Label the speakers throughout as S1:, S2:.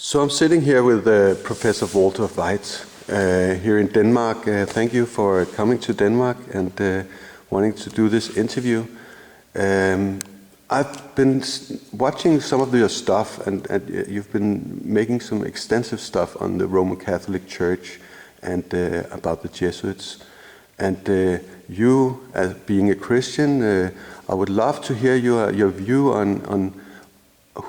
S1: So I'm sitting here with Professor Walter Veith here in Denmark. Thank you for coming to Denmark and wanting to do this interview. I've been watching some of your stuff, and you've been making some extensive stuff on the Roman Catholic Church and about the Jesuits. And you, as being a Christian, I would love to hear your view on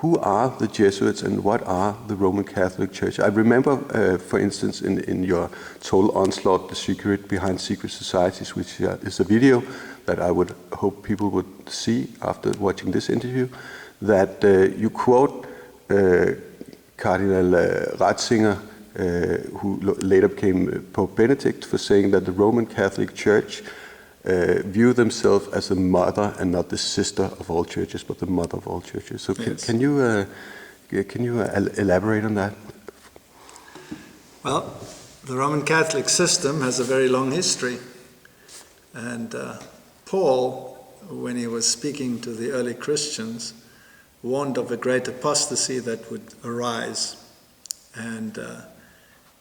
S1: who are the Jesuits and what are the Roman Catholic Church. I remember, for instance, in your Total Onslaught, The Secret Behind Secret Societies, which is a video that I would hope people would see after watching this interview, that you quote Cardinal Ratzinger, who later became Pope Benedict, for saying that the Roman Catholic Church view themselves as the mother and not the sister of all churches, but the mother of all churches. So can you elaborate on that?
S2: Well, the Roman Catholic system has a very long history, and Paul, when he was speaking to the early Christians, warned of a great apostasy that would arise, and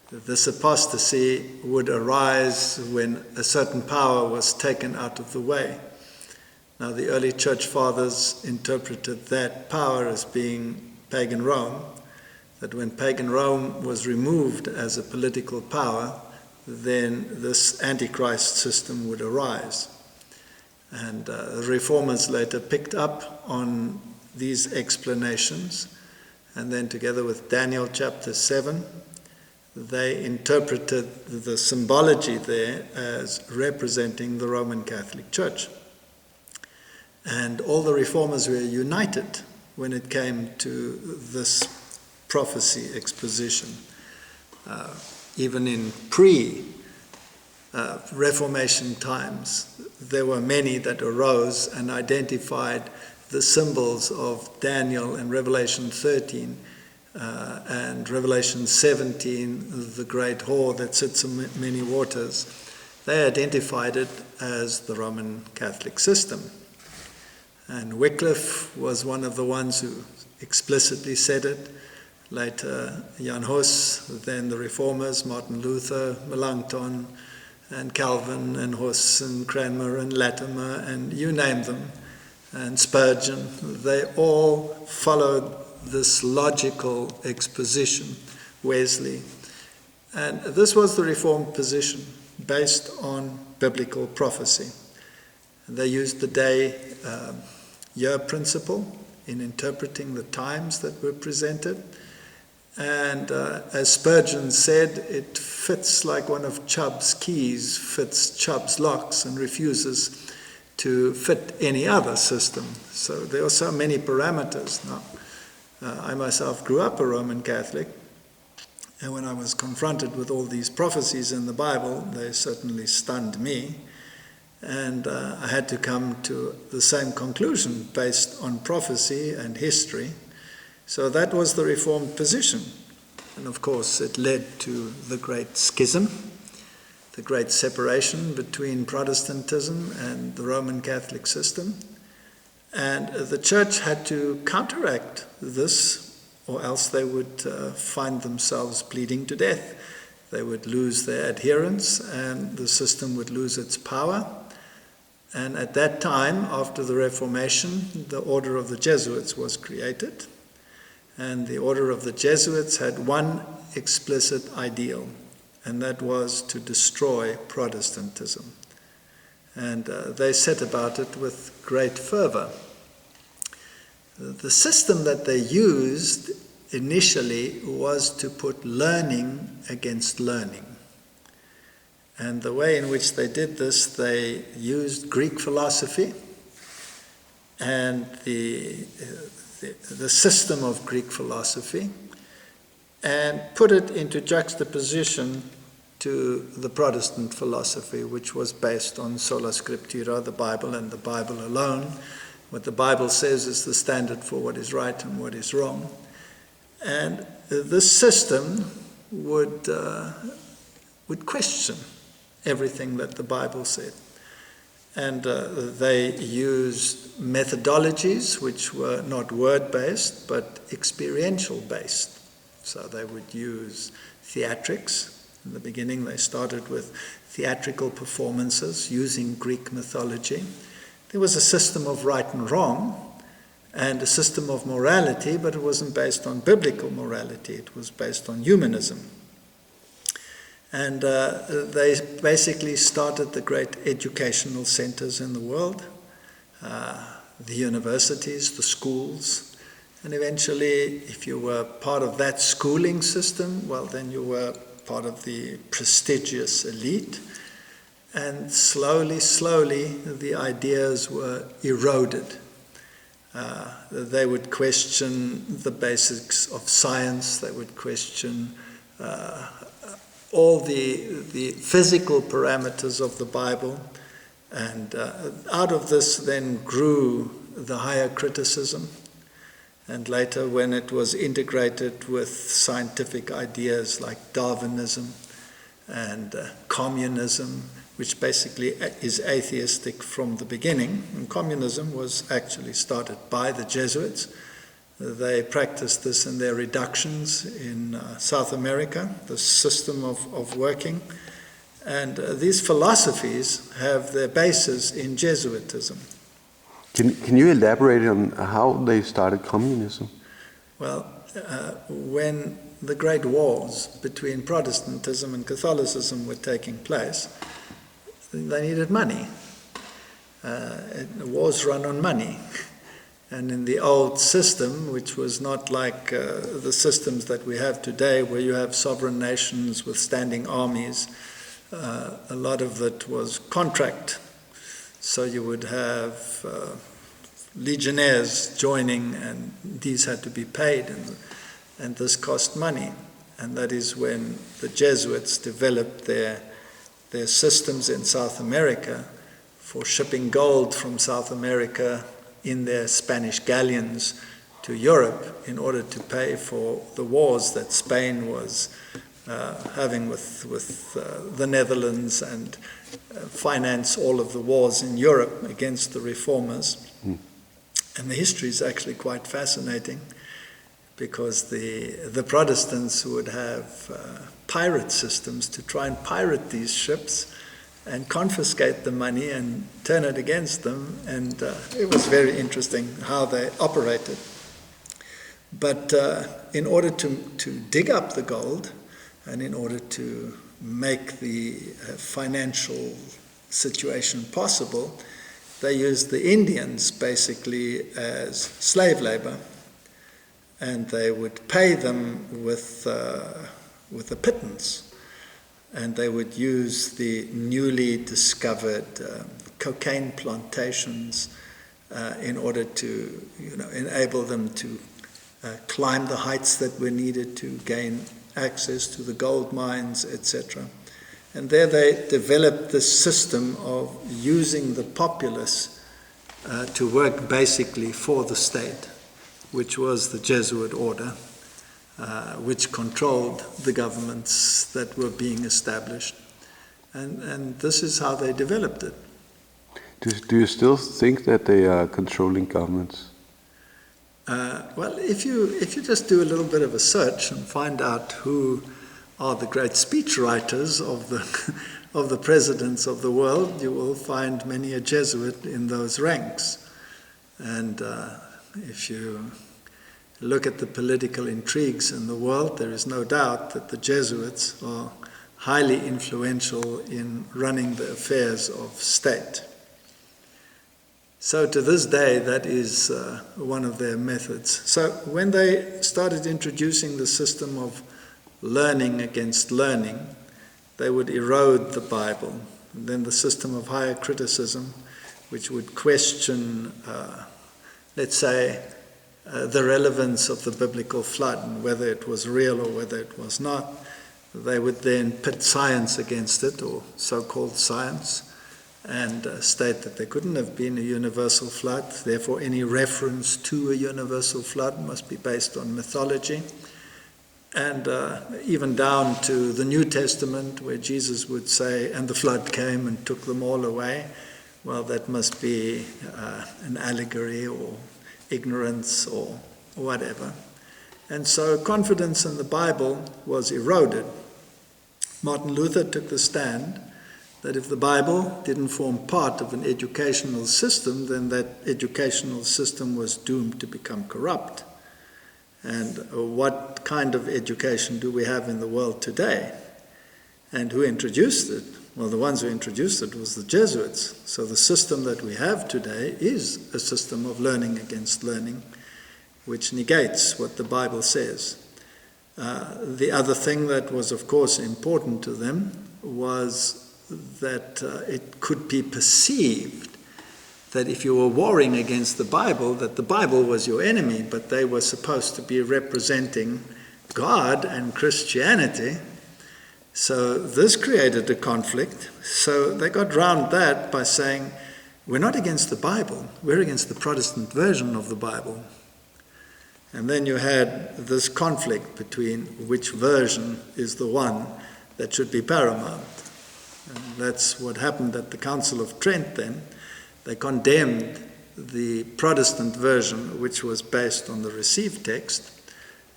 S2: this apostasy would arise when a certain power was taken out of the way. Now, the early church fathers interpreted that power as being pagan Rome, that when pagan Rome was removed as a political power, then this Antichrist system would arise. And the reformers later picked up on these explanations, and then together with Daniel chapter 7, they interpreted the symbology there as representing the Roman Catholic Church. And all the reformers were united when it came to this prophecy exposition. Even in pre-Reformation times, there were many that arose and identified the symbols of Daniel and Revelation 13 and Revelation 17, the great whore that sits in many waters. They identified it as the Roman Catholic system. And Wycliffe was one of the ones who explicitly said it. Later, Jan Hus, then the Reformers, Martin Luther, Melanchthon, and Calvin, and Hus, and Cranmer, and Latimer, and you name them, and Spurgeon. They all followed this logical exposition, Wesley. And this was the Reformed position based on biblical prophecy. They used the day-year principle in interpreting the times that were presented. And as Spurgeon said, it fits like one of Chubb's keys fits Chubb's locks and refuses to fit any other system. So there are so many parameters. Now, I myself grew up a Roman Catholic, and when I was confronted with all these prophecies in the Bible, they certainly stunned me, and I had to come to the same conclusion based on prophecy and history. So that was the Reformed position, and of course it led to the great schism, the great separation between Protestantism and the Roman Catholic system. And the church had to counteract this, or else they would find themselves bleeding to death. They would lose their adherents, and the system would lose its power. And at that time, after the Reformation, the order of the Jesuits was created. And the order of the Jesuits had one explicit ideal, and that was to destroy Protestantism. And they set about it with great fervor. The system that they used initially was to put learning against learning. And the way in which they did this, they used Greek philosophy and the system of Greek philosophy and put it into juxtaposition to the Protestant philosophy, which was based on sola scriptura, the Bible and the Bible alone. What the Bible says is the standard for what is right and what is wrong. And this system would question everything that the Bible said. And they used methodologies which were not word-based, but experiential-based. So they would use theatrics. In the beginning, they started with theatrical performances using Greek mythology. There was a system of right and wrong and a system of morality, but it wasn't based on biblical morality. It was based on humanism. And they basically started the great educational centers in the world, the universities, the schools. And eventually, if you were part of that schooling system, well, then you were part of the prestigious elite. And slowly, the ideas were eroded. They would question the basics of science. They would question all the physical parameters of the Bible. And out of this then grew the higher criticism. And later, when it was integrated with scientific ideas like Darwinism and communism, which basically is atheistic from the beginning. And communism was actually started by the Jesuits. They practiced this in their reductions in South America, the system of working. And these philosophies have their basis in Jesuitism.
S1: Can you elaborate on how they started communism?
S2: Well, when the great wars between Protestantism and Catholicism were taking place, they needed money. Wars run on money. And in the old system, which was not like the systems that we have today, where you have sovereign nations with standing armies, a lot of it was contract. So you would have legionnaires joining, and these had to be paid, and this cost money. And that is when the Jesuits developed their systems in South America for shipping gold from South America in their Spanish galleons to Europe in order to pay for the wars that Spain was having with the Netherlands, and finance all of the wars in Europe against the reformers. And the history is actually quite fascinating, because the Protestants would have pirate systems to try and pirate these ships and confiscate the money and turn it against them. And it was very interesting how they operated. But in order to dig up the gold, and in order to make the financial situation possible, they used the Indians basically as slave labor, and they would pay them with a pittance, and they would use the newly discovered cocaine plantations in order to enable them to climb the heights that were needed to gain access to the gold mines, etc. And there they developed this system of using the populace to work basically for the state, which was the Jesuit order, which controlled the governments that were being established. And this is how they developed it.
S1: Do you still think that they are controlling governments?
S2: Well, if you just do a little bit of a search and find out who are the great speechwriters of the presidents of the world, you will find many a Jesuit in those ranks. And if you look at the political intrigues in the world, there is no doubt that the Jesuits are highly influential in running the affairs of state. So to this day, that is one of their methods. So when they started introducing the system of learning against learning, they would erode the Bible. And then the system of higher criticism, which would question, let's say, the relevance of the biblical flood, and whether it was real or whether it was not. They would then pit science against it, or so-called science, and state that there couldn't have been a universal flood. Therefore, any reference to a universal flood must be based on mythology. And even down to the New Testament, where Jesus would say, and the flood came and took them all away. Well, that must be an allegory or ignorance or whatever. And so confidence in the Bible was eroded. Martin Luther took the stand that if the Bible didn't form part of an educational system, then that educational system was doomed to become corrupt. And what kind of education do we have in the world today? And who introduced it? Well, the ones who introduced it was the Jesuits. So the system that we have today is a system of learning against learning, which negates what the Bible says. The other thing that was, of course, important to them was that it could be perceived that if you were warring against the Bible, that the Bible was your enemy, but they were supposed to be representing God and Christianity. So this created a conflict. So they got round that by saying, we're not against the Bible, we're against the Protestant version of the Bible. And then you had this conflict between which version is the one that should be paramount. And that's what happened at the Council of Trent then. They condemned the Protestant version, which was based on the received text,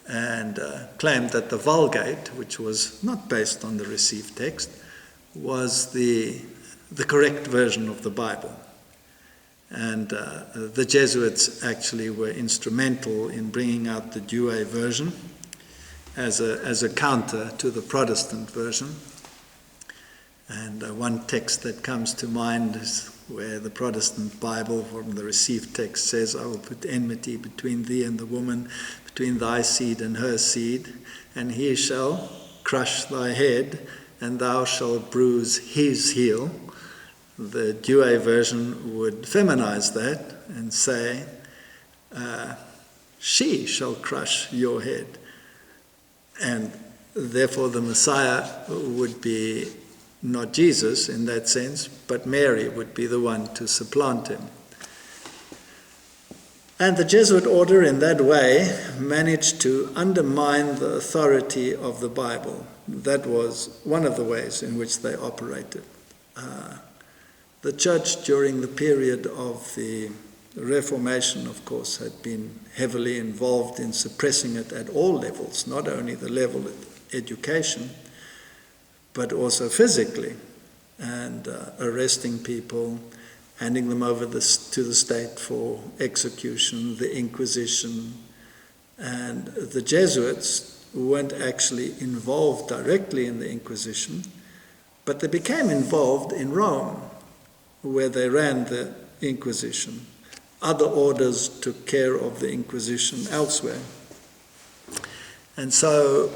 S2: and claimed that the Vulgate, which was not based on the received text, was the correct version of the Bible. And the Jesuits actually were instrumental in bringing out the Douay version as a counter to the Protestant version. And one text that comes to mind is where the Protestant Bible from the received text says, I will put enmity between thee and the woman, between thy seed and her seed, and he shall crush thy head, and thou shalt bruise his heel. The Douay version would feminize that and say, she shall crush your head. And therefore the Messiah would be not Jesus in that sense, but Mary would be the one to supplant him. And the Jesuit order in that way managed to undermine the authority of the Bible. That was one of the ways in which they operated. The church during the period of the Reformation, of course, had been heavily involved in suppressing it at all levels, not only the level of education, but also physically, and arresting people, handing them over to the state for execution, the Inquisition. And the Jesuits weren't actually involved directly in the Inquisition, but they became involved in Rome, where they ran the Inquisition. Other orders took care of the Inquisition elsewhere. And so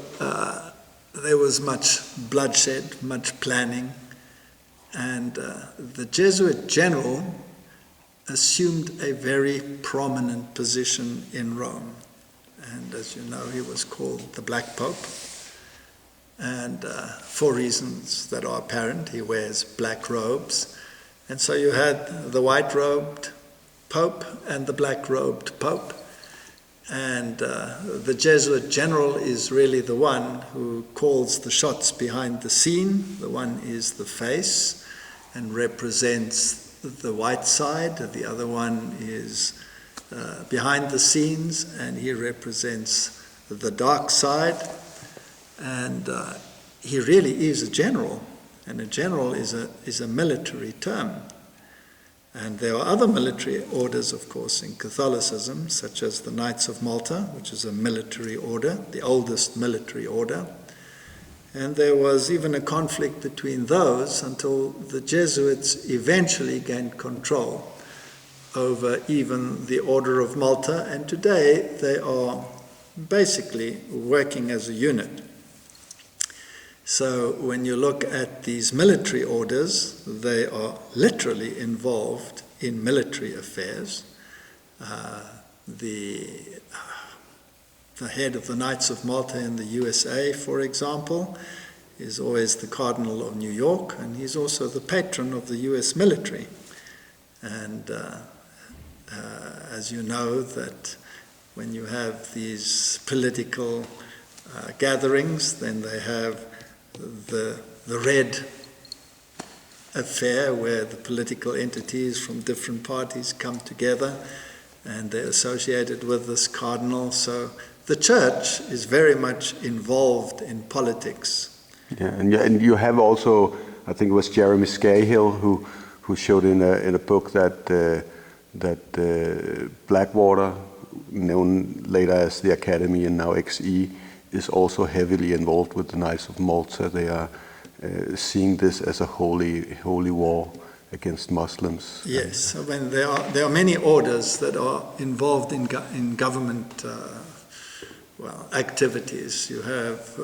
S2: there was much bloodshed, much planning, and the Jesuit general assumed a very prominent position in Rome. And as you know, he was called the Black Pope. And for reasons that are apparent, he wears black robes. And so you had the white-robed Pope and the black-robed Pope. And the Jesuit general is really the one who calls the shots behind the scene. The one is the face and represents the white side. The other one is behind the scenes, and he represents the dark side. And he really is a general. And a general is a military term. And there are other military orders, of course, in Catholicism, such as the Knights of Malta, which is a military order, the oldest military order. And there was even a conflict between those until the Jesuits eventually gained control over even the Order of Malta. And today they are basically working as a unit. So when you look at these military orders, they are literally involved in military affairs. The head of the Knights of Malta in the USA, for example, is always the Cardinal of New York, and he's also the patron of the US military. And as you know, that when you have these political gatherings, then they have the red affair where the political entities from different parties come together and they're associated with this cardinal. So the church is very much involved in politics.
S1: Yeah, and you have also, I think it was Jeremy Scahill who showed in a book that Blackwater, known later as the Academy and now XE, is also heavily involved with the Knights of Malta. They are seeing this as a holy war against Muslims.
S2: Yes, I mean, there are many orders that are involved in government activities. You have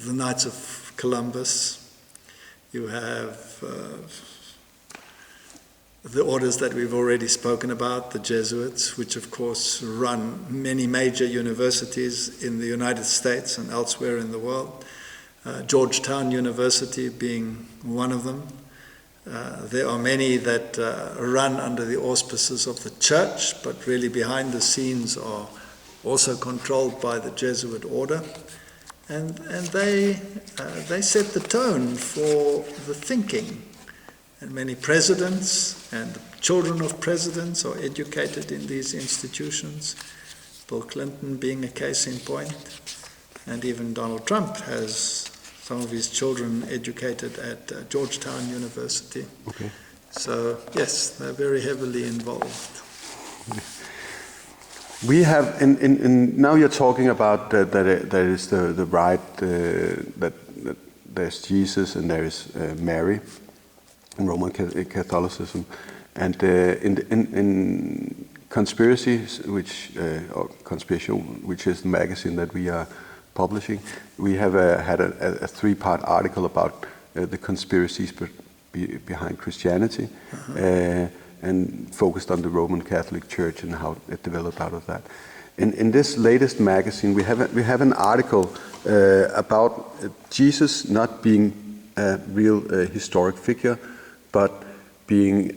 S2: the Knights of Columbus. You have the orders that we've already spoken about, the Jesuits, which of course run many major universities in the United States and elsewhere in the world. Georgetown University being one of them. There are many that run under the auspices of the church, but really behind the scenes are also controlled by the Jesuit order. And they set the tone for the thinking. And many presidents and children of presidents are educated in these institutions, Bill Clinton being a case in point, and even Donald Trump has some of his children educated at Georgetown University.
S1: Okay.
S2: So yes, they're very heavily involved.
S1: We have, now you're talking about that there is the right, that there's Jesus and there is Mary in Roman Catholicism, and in Conspiracies, or Conspiration, which is the magazine that we are publishing, we have had a 3-part article about the conspiracies behind Christianity, and focused on the Roman Catholic Church and how it developed out of that. In this latest magazine, we have an article about Jesus not being a real historic figure, but being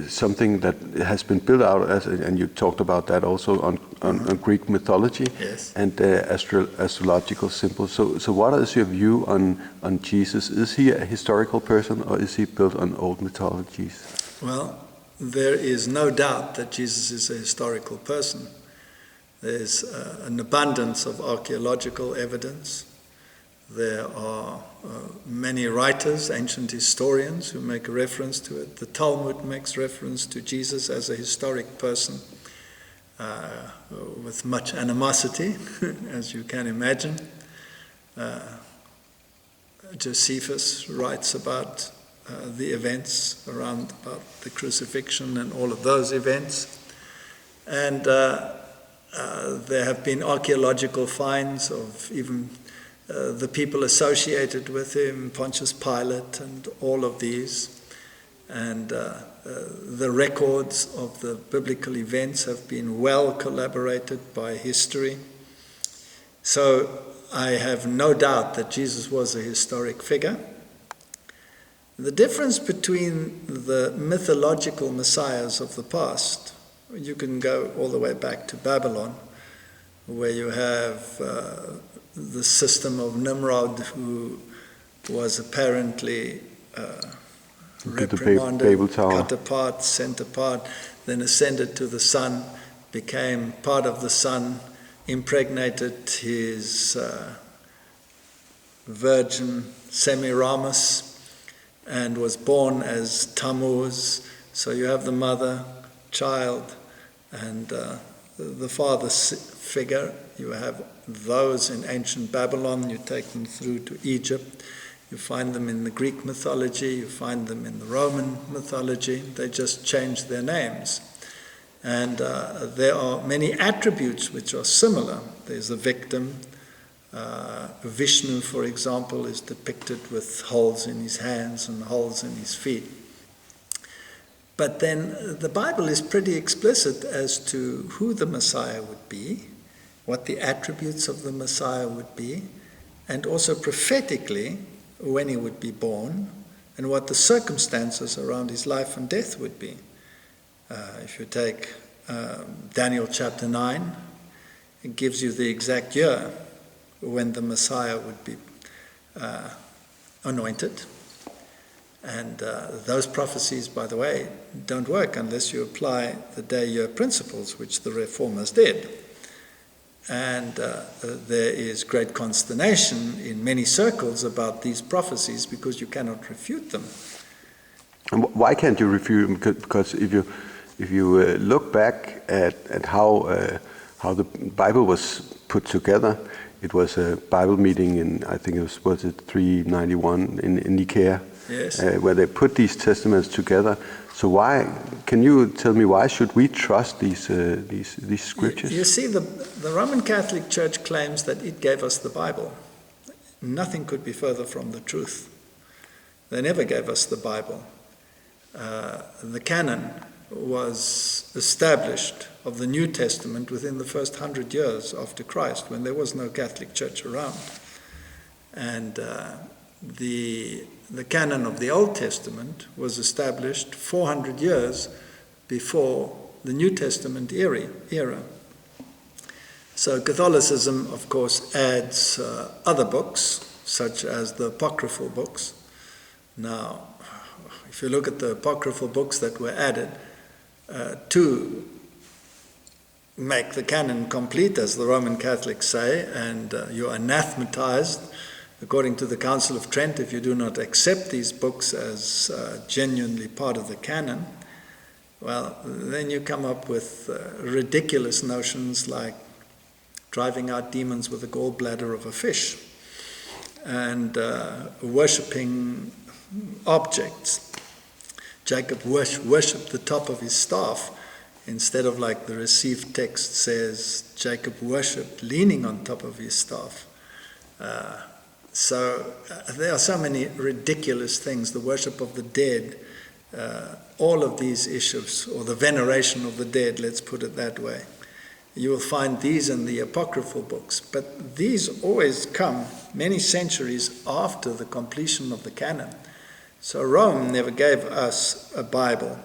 S1: something that has been built out as, and you talked about that also on Greek mythology.
S2: Yes.
S1: And astrological symbols. So what is your view on Jesus? Is he a historical person, or is he built on old mythologies?
S2: Well, there is no doubt that Jesus is a historical person. There's an abundance of archaeological evidence. There are many writers, ancient historians, who make reference to it. The Talmud makes reference to Jesus as a historic person with much animosity, as you can imagine. Josephus writes about the events around about the crucifixion and all of those events. And there have been archaeological finds of even the people associated with him, Pontius Pilate and all of these. And the records of the biblical events have been well collaborated by history. So I have no doubt that Jesus was a historic figure. The difference between the mythological messiahs of the past, you can go all the way back to Babylon, where you have the system of Nimrod, who was apparently reprimanded, cut apart, sent apart, then ascended to the sun, became part of the sun, impregnated his virgin Semiramis, and was born as Tammuz. So you have the mother, child, and the father figure. You have those in ancient Babylon. You take them through to Egypt. You find them in the Greek mythology. You find them in the Roman mythology. They just change their names. And there are many attributes which are similar. There's a victim. Vishnu, for example, is depicted with holes in his hands and holes in his feet. But then the Bible is pretty explicit as to who the Messiah would be, what the attributes of the Messiah would be, and also prophetically when he would be born, and what the circumstances around his life and death would be. If you take Daniel chapter 9, it gives you the exact year when the Messiah would be anointed. And those prophecies, by the way, don't work unless you apply the day-year principles, which the Reformers did. And there is great consternation in many circles about these prophecies because you cannot refute them.
S1: And why can't you refute them? Because if you look back at how the Bible was put together, it was a Bible meeting in, I think it was it 391 in Nicaea,
S2: Yes.
S1: Where they put these testaments together. So why? Can you tell me why should we trust these scriptures?
S2: You see, the Roman Catholic Church claims that it gave us the Bible. Nothing could be further from the truth. They never gave us the Bible. The canon was established of the New Testament within the first 100 years after Christ, when there was no Catholic Church around. And the canon of the Old Testament was established 400 years before the New Testament era. So Catholicism, of course, adds other books, such as the apocryphal books. Now, if you look at the apocryphal books that were added to make the canon complete, as the Roman Catholics say, and you're anathematized, according to the Council of Trent, if you do not accept these books as genuinely part of the canon, well, then you come up with ridiculous notions like driving out demons with the gallbladder of a fish and worshipping objects. Jacob worshipped the top of his staff instead of, like the received text says, Jacob worshipped leaning on top of his staff. So there are so many ridiculous things, the worship of the dead, all of these issues, or the veneration of the dead, let's put it that way. You will find these in the apocryphal books, but these always come many centuries after the completion of the canon. So Rome never gave us a Bible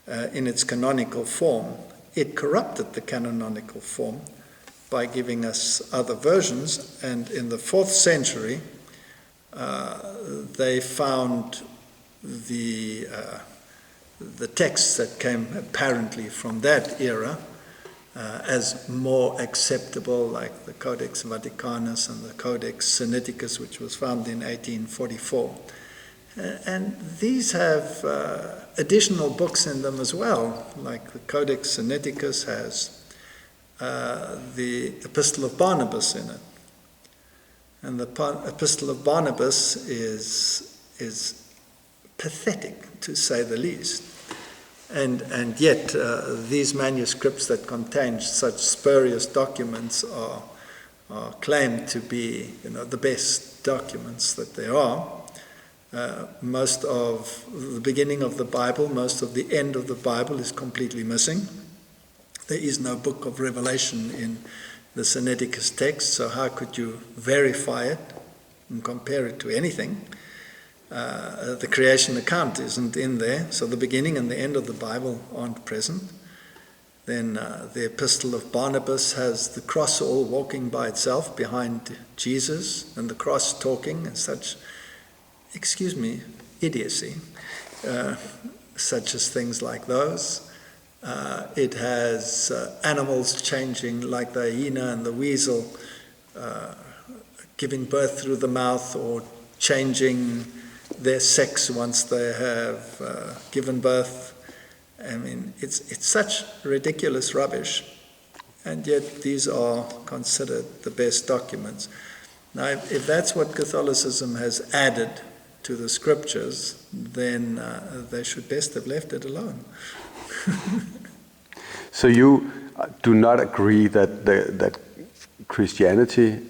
S2: in its canonical form. It corrupted the canonical form by giving us other versions, and in the 4th century they found the texts that came apparently from that era as more acceptable, like the Codex Vaticanus and the Codex Sinaiticus, which was found in 1844. And these have additional books in them as well, like the Codex Sinaiticus has the Epistle of Barnabas in it. And the Epistle of Barnabas is pathetic, to say the least. And yet these manuscripts that contain such spurious documents are claimed to be, the best documents that there are. Most of the beginning of the Bible, most of the end of the Bible is completely missing. There is no book of Revelation in the Sinaiticus text, so how could you verify it and compare it to anything? The creation account isn't in there, so the beginning and the end of the Bible aren't present. Then the Epistle of Barnabas has the cross all walking by itself behind Jesus, and the cross talking and such, idiocy, such as things like those. It has animals changing, like the hyena and the weasel, giving birth through the mouth or changing their sex once they have given birth. I mean, it's such ridiculous rubbish, and yet these are considered the best documents. Now, if that's what Catholicism has added to the scriptures, then they should best have left it alone.
S1: So you do not agree that Christianity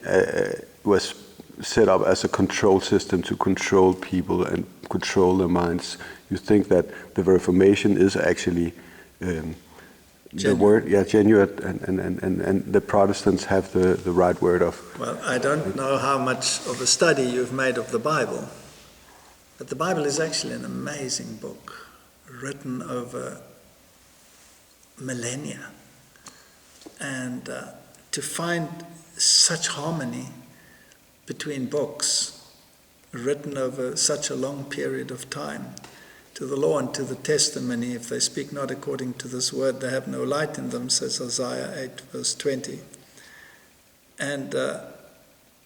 S1: was set up as a control system to control people and control their minds? You think that the Reformation is actually the word, genuine, and the Protestants have the right word of...
S2: Well, I don't know how much of a study you've made of the Bible, but the Bible is actually an amazing book, written over millennia. And to find such harmony between books written over such a long period of time, to the law and to the testimony, if they speak not according to this word, they have no light in them, says Isaiah 8, verse 20. And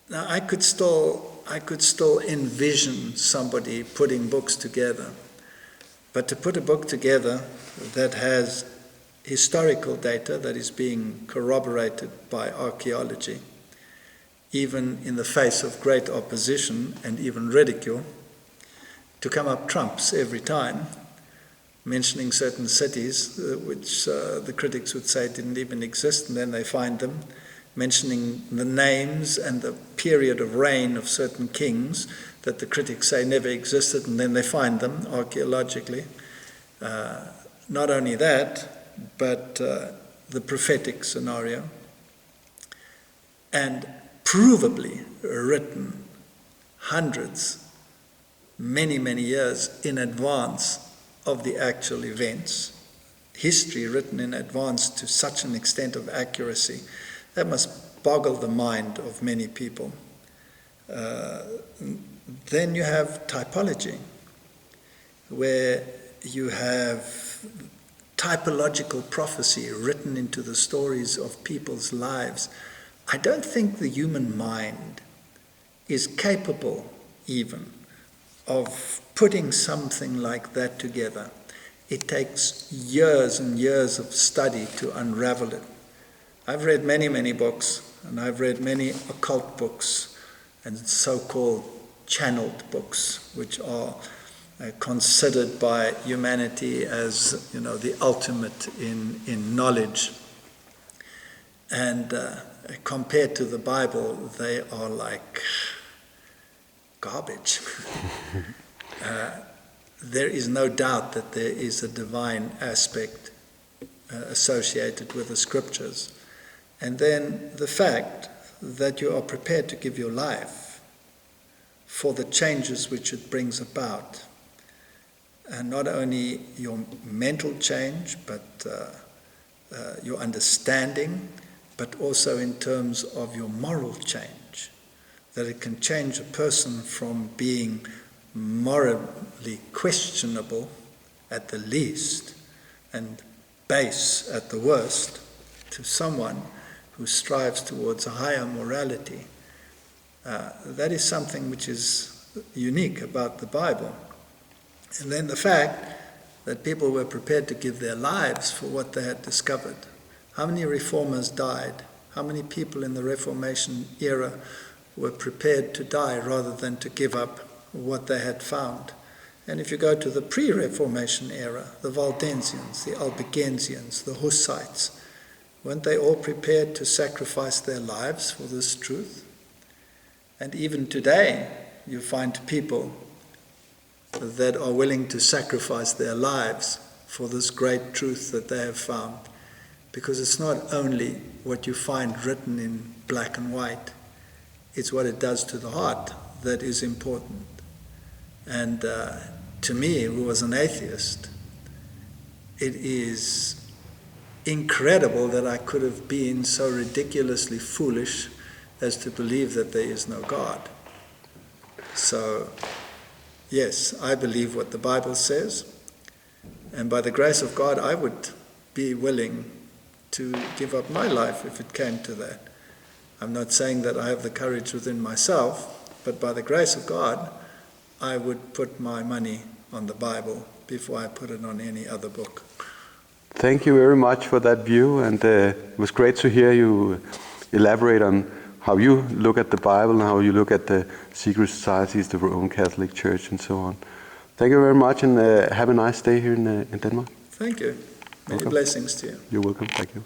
S2: now I could still envision somebody putting books together. But to put a book together that has historical data that is being corroborated by archaeology, even in the face of great opposition and even ridicule, to come up trumps every time, mentioning certain cities which the critics would say didn't even exist, and then they find them, mentioning the names and the period of reign of certain kings that the critics say never existed, and then they find them archaeologically. Not only that, but the prophetic scenario, and provably written hundreds, many, many years in advance of the actual events. History written in advance to such an extent of accuracy, that must boggle the mind of many people. Then you have typology, where you have typological prophecy written into the stories of people's lives. I don't think the human mind is capable even of putting something like that together. It takes years and years of study to unravel it. I've read many, many books, and I've read many occult books and so-called channeled books, which are considered by humanity as, the ultimate in knowledge. And compared to the Bible, they are like garbage. There is no doubt that there is a divine aspect associated with the scriptures. And then the fact that you are prepared to give your life for the changes which it brings about. And not only your mental change, but your understanding, but also in terms of your moral change. That it can change a person from being morally questionable at the least and base at the worst to someone who strives towards a higher morality. That is something which is unique about the Bible. And then the fact that people were prepared to give their lives for what they had discovered. How many reformers died? How many people in the Reformation era were prepared to die rather than to give up what they had found? And if you go to the pre-Reformation era, the Waldensians, the Albigensians, the Hussites, weren't they all prepared to sacrifice their lives for this truth? And even today, you find people that are willing to sacrifice their lives for this great truth that they have found. Because it's not only what you find written in black and white, it's what it does to the heart that is important. And to me, who was an atheist, it is incredible that I could have been so ridiculously foolish as to believe that there is no God. So, yes, I believe what the Bible says, and by the grace of God, I would be willing to give up my life if it came to that. I'm not saying that I have the courage within myself, but by the grace of God, I would put my money on the Bible before I put it on any other book.
S1: Thank you very much for that view, and it was great to hear you elaborate on how you look at the Bible and how you look at the secret societies, the Roman Catholic Church, and so on. Thank you very much, and have a nice day here in Denmark.
S2: Thank you. Many blessings to you.
S1: You're welcome. Thank you.